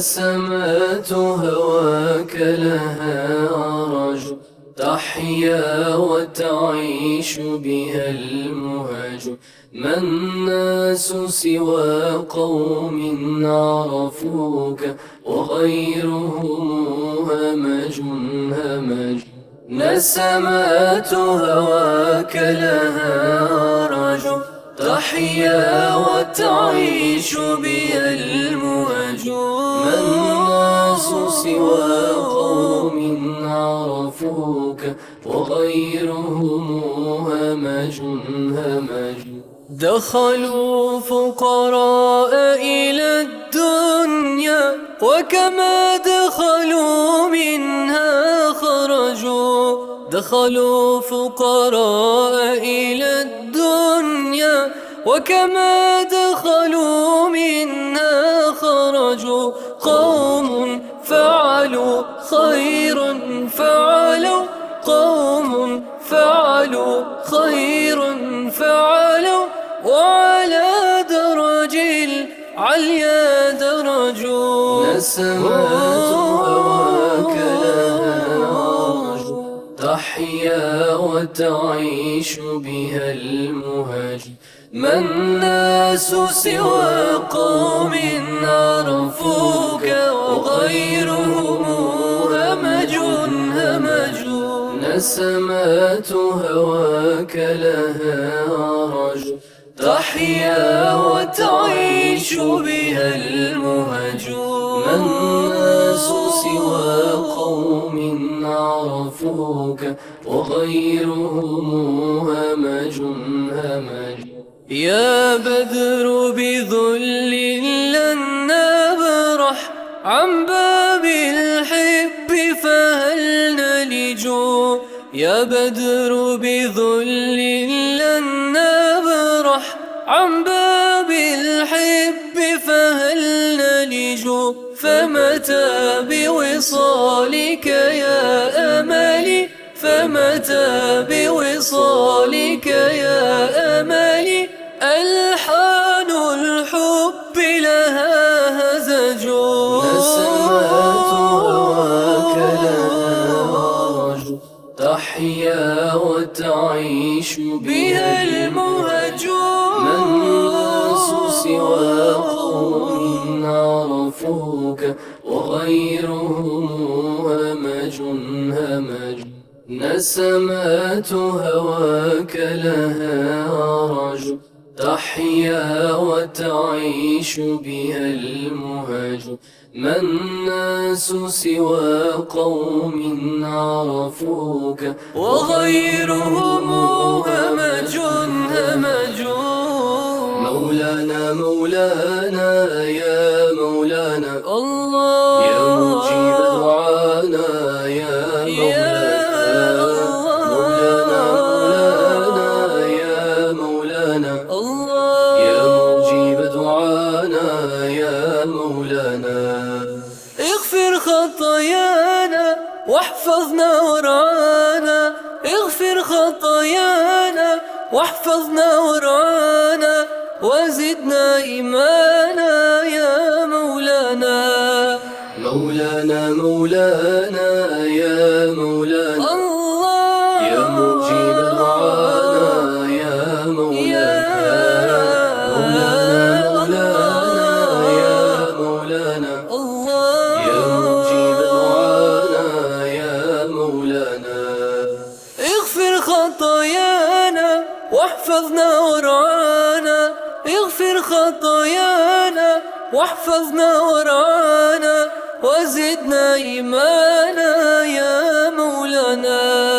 نسمات هواك لها عرج، تحيا وتعيش بها المهج. ما الناس سوى قوم عرفوك، وغيرهم همج همج. نسمات هواك لها عرج، تحيا وتعيش بها المهج. ما الناس سوى قوم عرفوك، وغيرهم همج همج. دخلوا فقراء إلى الدنيا، وكما دخلوا منها خرجوا. دخلوا فقراء إلى الدنيا، وكما دخلوا منها خرجوا. قوم فعلوا خيرا فعلوا، قوم فعلوا خيرا فعلوا، وعلى درج العليا درجوا. نسمات هواك لها عرج، تحيا وتعيش بها المهج. ما الناس سوى قوم عرفوك، وغيرهم همج همج. نسمات هواك لها عرج، تحيا وتعيش بها المهج. ما الناس سوى قوم عرفوك، وغيرهم همج همج. يا بدر بذل لن نبرح، عن باب الحب فهل نلج. يا بدر بذل لن نبرح، عن باب الحب فهل نلج. فمتى بوصالك يا أملي، فمتى بوصالك يا أملي. ألحان الحب لها هزج. نسمات هواك لها عرج، تحيا وتعيش بها المهج. ما الناس سوى قوم عرفوك، وغيرهم همج همج. نسمات هواك لها عرج، تحيا وتعيش بها المهج. ما الناس سوى قوم عرفوك، وغيرهم همج همج. مولانا مولانا يا مولانا الله، يا مجيب دعانا يا مولانا. مولانا مولانا يا مولانا الله، يا مجيب دعانا يا مولانا. اغفر خطايانا واحفظنا ورعانا، اغفر خطايانا واحفظنا ورعانا، وزدنا إيمانا يا مولانا. مولانا مولانا يا مولانا الله، يا مجيب دعانا يا مولانا. مولانا مولانا يا مولانا الله، يا مجيب دعانا يا مولانا. اغفر خطايانا واحفظنا ورعانا، واحفظنا ورعانا وزدنا إيمانا يا مولانا.